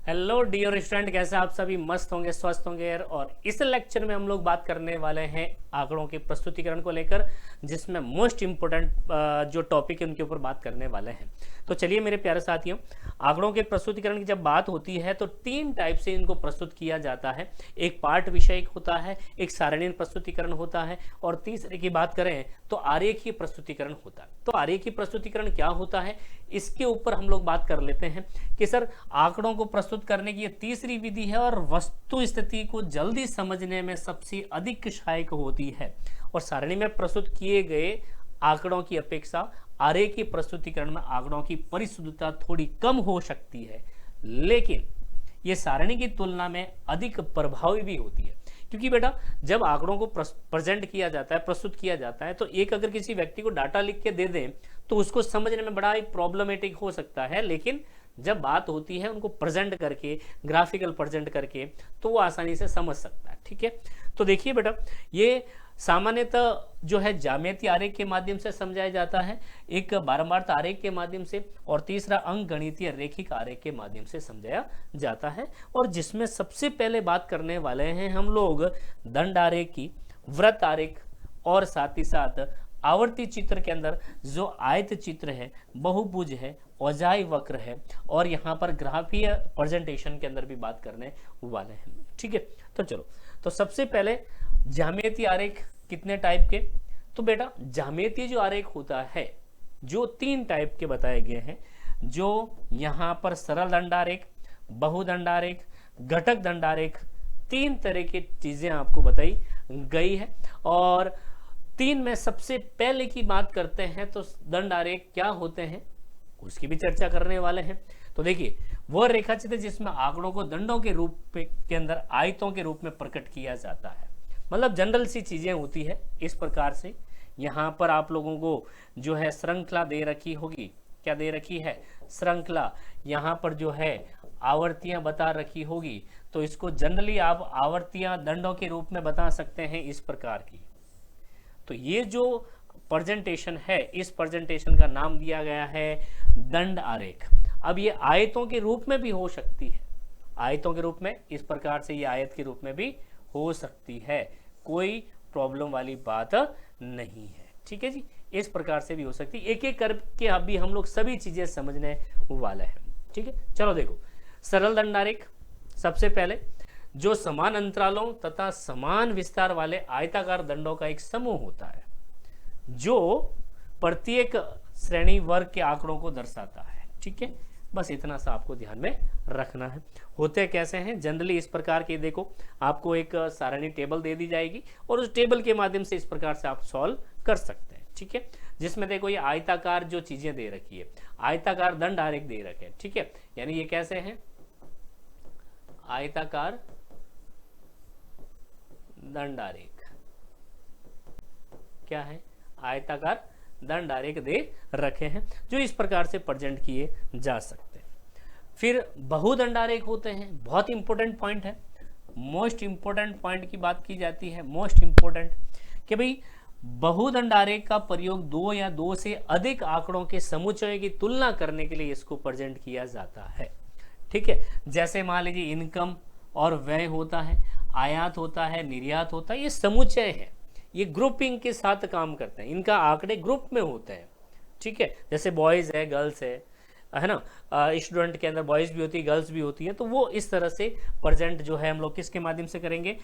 Hello dear student, कैसे आप सभी मस्त होंगे, स्वस्थ होंगे। और इस लेक्चर में हम लोग बात करने वाले हैं आंकड़ों के प्रस्तुतिकरण को लेकर, जिसमें मोस्ट इम्पोर्टेंट जो टॉपिक है उनके ऊपर बात करने वाले हैं। तो चलिए मेरे प्यारे साथियों, आंकड़ों के प्रस्तुतिकरण की जब बात होती है तो तीन टाइप से इनको प्रस्तुत किया जाता है। एक पाठ विषयक होता है, एक सारणीय प्रस्तुतिकरण होता है, और तीसरे की बात करें तो आरेखीय प्रस्तुतिकरण होता है। तो आरेखीय प्रस्तुतिकरण क्या होता है, इसके ऊपर हम लोग बात कर लेते हैं कि सर आंकड़ों को प्रस्तुत करने की ये तीसरी विधि है और वस्तु स्थिति को जल्दी समझने में सबसे अधिक सहायक होती है। और सारणी में प्रस्तुत किए गए आंकड़ों की अपेक्षा आरेखीय प्रस्तुतिकरण में आंकड़ों की परिशुद्धता थोड़ी कम हो सकती है, लेकिन ये सारणी की तुलना में अधिक प्रभावी भी होती है। क्योंकि बेटा जब आंकड़ों को प्रेजेंट किया जाता है, प्रस्तुत किया जाता है, तो एक अगर किसी व्यक्ति को डाटा लिख के दे दें तो उसको समझने में बड़ा ही प्रॉब्लमेटिक हो सकता है, लेकिन जब बात होती है उनको प्रेजेंट करके, ग्राफिकल प्रेजेंट करके, तो वो आसानी से समझ सकता है। ठीक है, तो देखिए बेटा, ये सामान्यतः जो है ज्यामितीय आरेख के माध्यम से समझाया जाता है, एक बारंबारता आरेख के माध्यम से, और तीसरा अंकगणितीय रेखिक आरेख के माध्यम से समझाया जाता है। और जिसमें सबसे पहले बात करने वाले हैं हम लोग दंड आरेख की, वृत्त आरेख, और साथ ही साथ आवर्ती चित्र के अंदर जो आयत चित्र है, बहुभुज है, औजाई वक्र है, और यहाँ पर ग्राफीय प्रेजेंटेशन के अंदर भी बात करने वाले हैं। ठीक है, तो चलो, तो सबसे पहले ज्यामितीय आरेख कितने टाइप के। तो बेटा ज्यामितीय जो आरेख होता है, जो तीन टाइप के बताए गए हैं, जो यहाँ पर सरल दंडारेख, बहुदंडारेख, घटक दंडारेख, तीन तरह की चीजें आपको बताई गई है। और तीन में सबसे पहले की बात करते हैं तो दंड आरेख क्या होते हैं उसकी भी चर्चा करने वाले हैं। तो देखिए, वह रेखा चित्र जिसमें आंकड़ों को दंडों के रूप के अंदर आयतों के रूप में प्रकट किया जाता है, मतलब जनरल सी चीजें होती है इस प्रकार से। यहाँ पर आप लोगों को जो है श्रृंखला दे रखी होगी, क्या दे रखी है, श्रृंखला। यहाँ पर जो है आवर्तियां बता रखी होगी, तो इसको जनरली आप आवर्तियां दंडों के रूप में बता सकते हैं इस प्रकार की। तो ये जो प्रेजेंटेशन है, इस प्रेजेंटेशन का नाम दिया गया है दंड आरेख। अब ये आयतों के रूप में भी हो सकती है, आयतों के रूप में, इस प्रकार से ये आयत के रूप में भी हो सकती है, कोई प्रॉब्लम वाली बात नहीं है। ठीक है जी, इस प्रकार से भी हो सकती है। एक एक करके अभी हम लोग सभी चीजें समझने वाले हैं। ठीक है, चलो देखो, सरल दंड आरेख सबसे पहले, जो समान अंतरालों तथा समान विस्तार वाले आयताकार दंडों का एक समूह होता है, जो प्रत्येक श्रेणी वर्ग के आंकड़ों को दर्शाता है। ठीक है, बस इतना सा आपको ध्यान में रखना है। होते कैसे हैं, जनरली इस प्रकार के, देखो आपको एक सारणी टेबल दे दी जाएगी और उस टेबल के माध्यम से इस प्रकार से आप सॉल्व कर सकते हैं। ठीक है, जिसमें देखो ये आयताकार जो चीजें दे रखी है, आयताकार दंड आरेख दे रखे हैं। ठीक है, यानी ये कैसे हैं, आयताकार दंड आरेख, क्या है, आयताकार दंड आरेख दे रखे हैं, जो इस प्रकार से प्रेजेंट किए जा सकते हैं। फिर बहुदंडारेख होते हैं, बहुत इंपॉर्टेंट पॉइंट है, मोस्ट इंपॉर्टेंट पॉइंट की बात की जाती है, मोस्ट इंपॉर्टेंट, कि भाई बहुदंडारेख का प्रयोग दो या दो से अधिक आंकड़ों के समुच्चय की तुलना करने के लिए इसको प्रेजेंट किया जाता है। ठीक है, जैसे मान लीजिए इनकम और व्यय होता है, आयात होता है, निर्यात होता है, ये समुच्चय है, ये ग्रुपिंग के साथ काम करते हैं, इनका आंकड़े ग्रुप में होते हैं। ठीक है, जैसे बॉयज है, गर्ल्स है ना, स्टूडेंट के अंदर बॉयज भी होती है, गर्ल्स भी होती है, तो वो इस तरह से प्रेजेंट जो है हम लोग किसके माध्यम से करेंगे,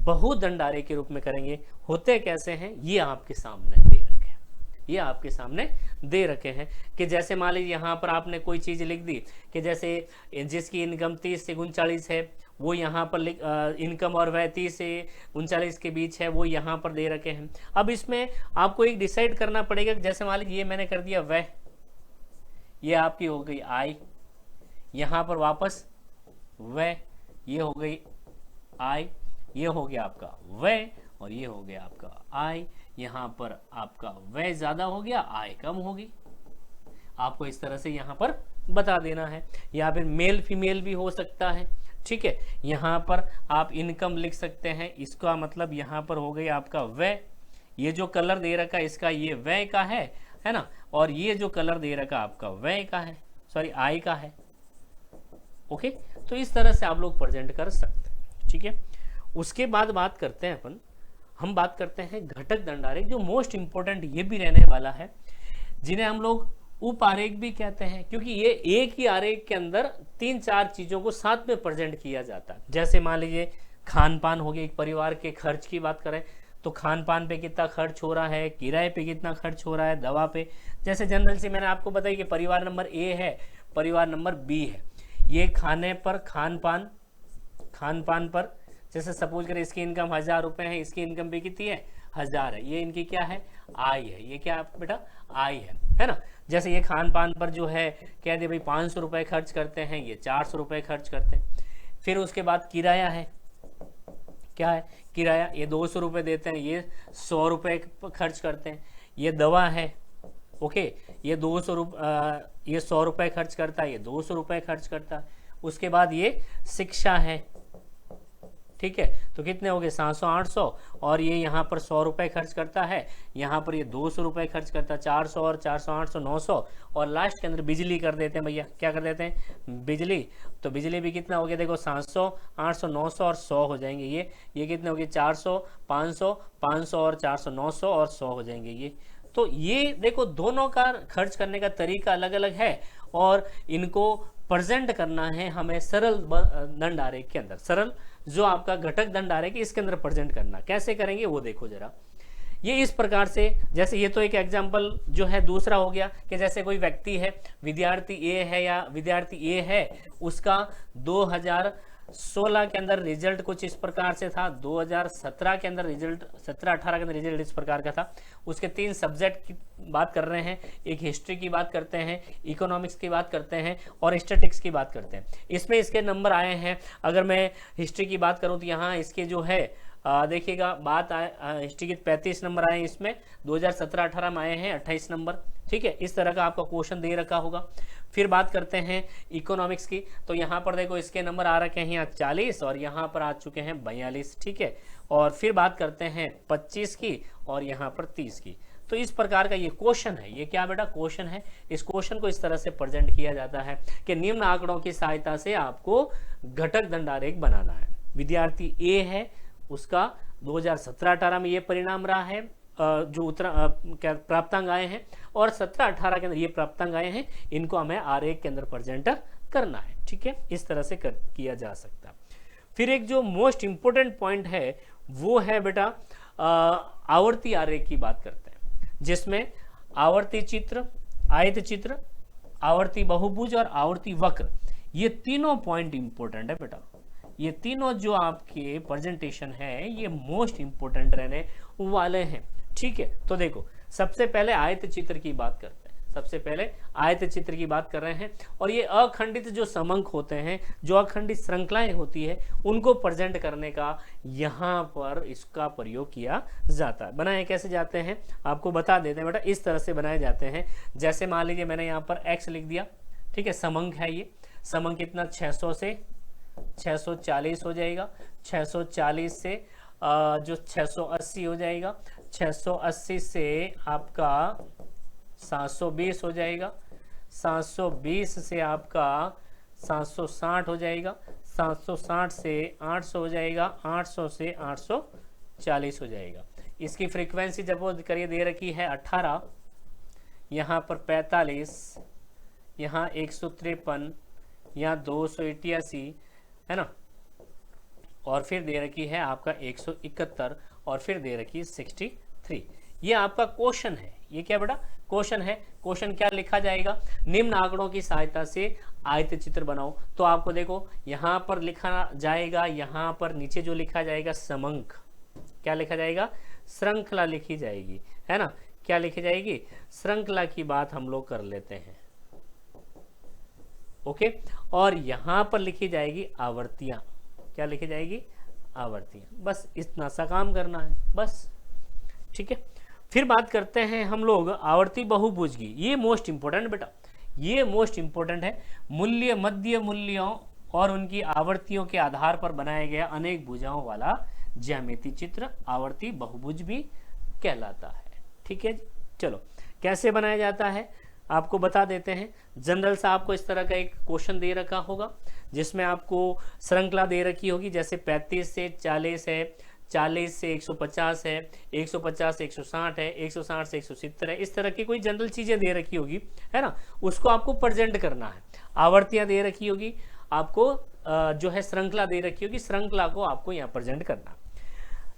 बहुदंडारेख के रूप में करेंगे। होते कैसे हैं, ये आपके सामने दे रखे हैं, ये आपके सामने दे रखे हैं, कि जैसे मान लीजिए यहाँ पर आपने कोई चीज लिख दी कि जैसे जिसकी इनकम 30 से 39 है, वो यहाँ पर इनकम और व्यय 30 से 39 के बीच है, वो यहाँ पर दे रखे हैं। अब इसमें आपको एक डिसाइड करना पड़ेगा, जैसे मान लीजिए ये मैंने कर दिया व्यय, ये आपकी हो गई आय, यहाँ पर वापस व्यय, ये हो गई आय, ये हो गया आपका व्यय, और ये हो गया आपका आय। यहाँ पर आपका व्यय ज्यादा हो गया, आय कम होगी, आपको इस तरह से यहाँ पर बता देना है। या फिर मेल फीमेल भी हो सकता है। ठीक है, यहाँ पर आप इनकम लिख सकते हैं, इसका मतलब यहाँ पर हो गई आपका व्यय, ये जो कलर दे रखा है इसका ये व्यय का है ना, और ये जो कलर दे रखा आपका व्यय का है, सॉरी आय का है। ओके, तो इस तरह से आप लोग प्रेजेंट कर सकते हैं, ठीक है। उसके बाद बात करते हैं हम बात करते हैं घटक दंड आरेख, जो मोस्ट इंपॉर्टेंट ये भी रहने वाला है, जिन्हें हम लोग उप आरेख भी कहते हैं, क्योंकि ये एक ही आरेख के अंदर 3-4 चीजों को साथ में प्रेजेंट किया जाता है। जैसे मान लीजिए खान पान हो गया, एक परिवार के खर्च की बात करें तो खान पान पे कितना खर्च हो रहा है, किराए पे कितना खर्च हो रहा है, दवा पे। जैसे जनरल से मैंने आपको बताया कि परिवार नंबर ए है, परिवार नंबर बी है, ये खाने पर खान पान पर, जैसे सपोज करें इसकी इनकम 1000 रुपए है, इसकी इनकम भी कितनी है 1000 है, ये इनकी क्या है आय है, ये क्या बेटा आय है ना। जैसे ये खान पान पर जो है कह दे भाई 500 रुपए खर्च करते हैं, ये 400 रुपए खर्च करते हैं। फिर उसके बाद किराया है, क्या है किराया, ये 200 रुपए देते हैं, ये 100 रुपए खर्च करते हैं। ये दवा है, ओके, ये 200 रुपये, ये 100 रुपए खर्च करता है, ये 200 रुपए खर्च करता है। उसके बाद ये शिक्षा है, ठीक है, तो कितने हो गए 700-800, और ये यहाँ पर 100 रुपए खर्च करता है, यहाँ पर ये 200 रुपए खर्च करता है, 400 और 400 800 900, और लास्ट के अंदर बिजली कर देते हैं भैया, क्या कर देते हैं बिजली। तो बिजली भी कितना हो गया देखो 700 800 900 और 100 हो जाएंगे, ये कितने हो गए 400 500 500 और 400 900 और 100 हो जाएंगे ये। तो ये देखो दोनों का खर्च करने का तरीका अलग अलग है, और इनको प्रेजेंट करना है हमें सरल दंड आरेख के अंदर। सरल जो आपका घटक दंड आरेख इसके अंदर प्रेजेंट करना, कैसे करेंगे वो देखो जरा। ये इस प्रकार से, जैसे ये तो एक एग्जांपल जो है दूसरा हो गया कि जैसे कोई व्यक्ति है, विद्यार्थी ए है या विद्यार्थी ए है, उसका 2016 के अंदर रिजल्ट कुछ इस प्रकार से था, 2017 के अंदर रिजल्ट, 17-18 के अंदर रिजल्ट इस प्रकार का था। उसके 3 सब्जेक्ट की बात कर रहे हैं, एक हिस्ट्री की बात करते हैं, इकोनॉमिक्स की बात करते हैं, और स्टैटिस्टिक्स की बात करते हैं। इसमें इसके नंबर आए हैं, अगर मैं हिस्ट्री की बात करूं तो यहाँ इसके जो है देखिएगा बात आए, हिस्ट्री के 35 नंबर आए, इसमें 2017-18 में आए हैं 28 नंबर, ठीक है। इस तरह का आपका क्वेश्चन दे रखा होगा। फिर बात करते हैं इकोनॉमिक्स की, तो यहाँ पर देखो इसके नंबर आ रखे हैं यहाँ 40 और यहाँ पर आ चुके हैं 42, ठीक है। और फिर बात करते हैं 25 की और यहाँ पर 30 की। तो इस प्रकार का ये क्वेश्चन है, ये क्या बेटा क्वेश्चन है। इस क्वेश्चन को इस तरह से प्रेजेंट किया जाता है कि निम्न आंकड़ों की सहायता से आपको घटक दंड आरेख बनाना है। विद्यार्थी ए है, उसका 2017-18 में ये परिणाम रहा है, जो क्या प्राप्तांक आए हैं, और 17-18 के अंदर ये प्राप्तांक आए हैं, इनको हमें आरेख के अंदर प्रेजेंट करना है, ठीक है। इस तरह से किया जा सकता है। फिर एक जो मोस्ट इंपोर्टेंट पॉइंट है वो है बेटा आवर्ती आरेख की बात करते हैं, जिसमें आवर्ती चित्र, आयत चित्र, आवर्ती बहुभुज और आवर्ती वक्र, ये तीनों पॉइंट इंपोर्टेंट है बेटा। ये तीनों जो आपके प्रेजेंटेशन है ये मोस्ट इंपोर्टेंट रहने वाले हैं, ठीक है। तो देखो सबसे पहले आयत चित्र की बात करते हैं, सबसे पहले आयत चित्र की बात कर रहे हैं, और ये अखंडित जो समंक होते हैं, जो अखंडित श्रृंखलाएं होती है, उनको प्रेजेंट करने का यहाँ पर इसका प्रयोग किया जाता है। बनाए कैसे जाते हैं आपको बता देते हैं बेटा, इस तरह से बनाए जाते हैं। जैसे मान लीजिए मैंने यहाँ पर x लिख दिया, ठीक है, समंक है ये, समंक कितना 600 से 640 हो जाएगा, 640 से जो 680 हो जाएगा, 680 से आपका 720 हो जाएगा, 720 से आपका 760 हो जाएगा, 760 से 800 हो जाएगा, 800 से 840 हो जाएगा। इसकी फ्रीक्वेंसी जब वो करिए दे रखी है 18, यहाँ पर 45, यहाँ 153, यहाँ 288 है ना, और फिर दे रखी है आपका 171, और फिर दे रखी है 63। ये आपका क्वेश्चन है, ये क्या बेटा क्वेश्चन है। क्वेश्चन क्या लिखा जाएगा, निम्न आंकड़ों की सहायता से आयत चित्र बनाओ। तो आपको देखो यहाँ पर लिखा जाएगा, यहाँ पर नीचे जो लिखा जाएगा समंक, क्या लिखा जाएगा, श्रृंखला लिखी जाएगी, है ना, क्या लिखी जाएगी, श्रृंखला की बात हम लोग कर लेते हैं, ओके। और यहां पर लिखी जाएगी आवर्तियां, क्या लिखी जाएगी, आवर्तियां। बस इतना सा काम करना है बस, ठीक है। फिर बात करते हैं हम लोग आवर्ती बहुभुज की। ये मोस्ट इंपोर्टेंट बेटा, ये मोस्ट इंपोर्टेंट है। मूल्य, मध्य मूल्यों और उनकी आवर्तियों के आधार पर बनाया गया अनेक भुजाओं वाला ज्यामितीय चित्र आवर्ती बहुभुज भी कहलाता है, ठीक है। चलो कैसे बनाया जाता है आपको बता देते हैं। जनरल सा आपको इस तरह का एक क्वेश्चन दे रखा होगा जिसमें आपको श्रृंखला दे रखी होगी, जैसे 35 से 40 है, 40 से 150 है, 150 से 160 है, 160 से 170 है, इस तरह की कोई जनरल चीजें दे रखी होगी, है ना। उसको आपको प्रेजेंट करना है। आवर्तियां दे रखी होगी आपको, जो है श्रृंखला दे रखी होगी, श्रृंखला को आपको यहाँ प्रेजेंट करना।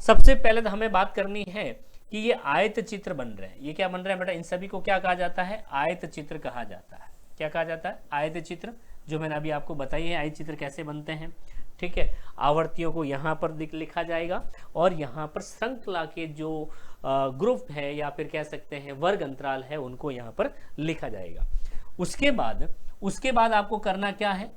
सबसे पहले तो हमें बात करनी है कि ये आयत चित्र बन रहे हैं। ये क्या बन रहे हैं बेटा, इन सभी को क्या कहा जाता है, आयत चित्र कहा जाता है। क्या कहा जाता है, आयत चित्र, जो मैंने अभी आपको बताई है आयत चित्र कैसे बनते हैं। ठीक है, आवर्तियों को यहाँ पर लिखा जाएगा और यहाँ पर श्रृंखला के जो ग्रुप है या फिर कह सकते हैं वर्ग अंतराल है उनको यहाँ पर लिखा जाएगा। उसके बाद आपको करना क्या है,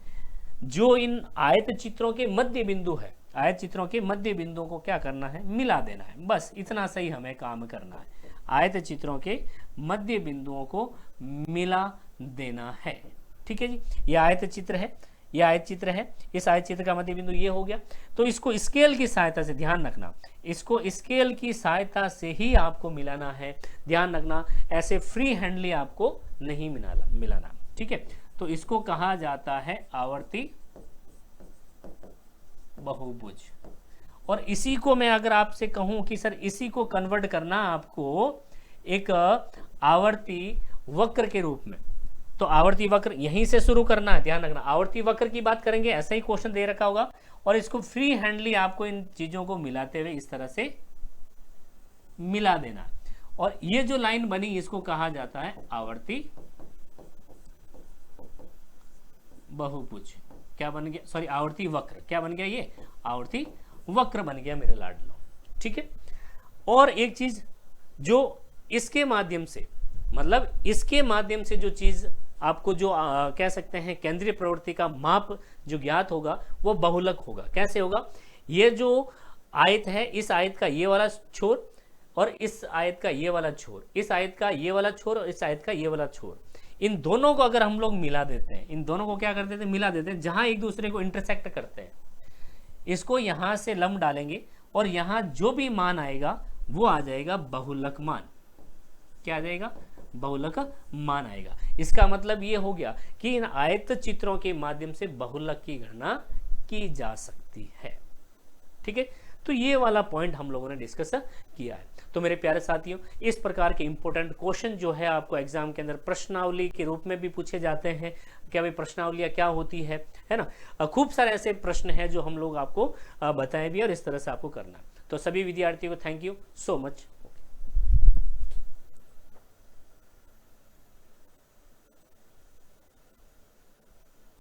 जो इन आयत चित्रों के मध्य बिंदु है, आयत चित्रों के मध्य बिंदुओं को क्या करना है, मिला देना है। बस इतना सही हमें काम करना है, आयत चित्रों के मध्य बिंदुओं को मिला देना है। ठीक है जी, ये आयत चित्र है, ये आयत चित्र है, इस आयत चित्र का मध्य बिंदु ये हो गया। तो इसको स्केल की सहायता से, ध्यान रखना, इसको स्केल की सहायता से ही आपको मिलाना है। ध्यान रखना, ऐसे फ्री हैंडली आपको नहीं मिलाना। ठीक है, तो इसको कहा जाता है आवर्ती बहुभुज। और इसी को मैं अगर आपसे कहूं कि सर इसी को कन्वर्ट करना आपको एक आवर्ती वक्र के रूप में, तो आवर्ती वक्र यहीं से शुरू करना है। ध्यान रखना, आवर्ती वक्र की बात करेंगे, ऐसा ही क्वेश्चन दे रखा होगा और इसको फ्री हैंडली आपको इन चीजों को मिलाते हुए इस तरह से मिला देना। और ये जो लाइन बनी इसको कहा जाता है आवर्ती बहुभुज। क्या बन गया, सॉरी आवर्ती वक्र, क्या बन गया, ये आवर्ती वक्र बन गया मेरे लाडलो। ठीक है, और एक चीज जो इसके माध्यम से, मतलब इसके माध्यम से जो चीज आपको जो कह सकते हैं केंद्रीय प्रवृत्ति का माप जो ज्ञात होगा वो बहुलक होगा। कैसे होगा, ये जो आयत है, इस आयत का ये वाला छोर और इस आयत का ये वाला छोर, इस आयत का ये वाला छोर और इस आयत का ये वाला छोर, इन दोनों को अगर हम लोग मिला देते हैं, इन दोनों को क्या कर देते हैं, मिला देते हैं, जहां एक दूसरे को इंटरसेक्ट करते हैं, इसको यहां से लंब डालेंगे और यहां जो भी मान आएगा वो आ जाएगा बहुलक मान। क्या आ जाएगा, बहुलक मान आएगा। इसका मतलब ये हो गया कि इन आयत चित्रों के माध्यम से बहुलक की गणना की जा सकती है। ठीक है, तो ये वाला पॉइंट हम लोगों ने डिस्कस किया है। तो मेरे प्यारे साथियों, इस प्रकार के इंपॉर्टेंट क्वेश्चन जो है आपको एग्जाम के अंदर प्रश्नावली के रूप में भी पूछे जाते हैं। क्या भाई प्रश्नावलियां क्या होती है ना। खूब सारे ऐसे प्रश्न हैं जो हम लोग आपको बताएं भी और इस तरह से आपको करना है। तो सभी विद्यार्थियों को थैंक यू सो मच।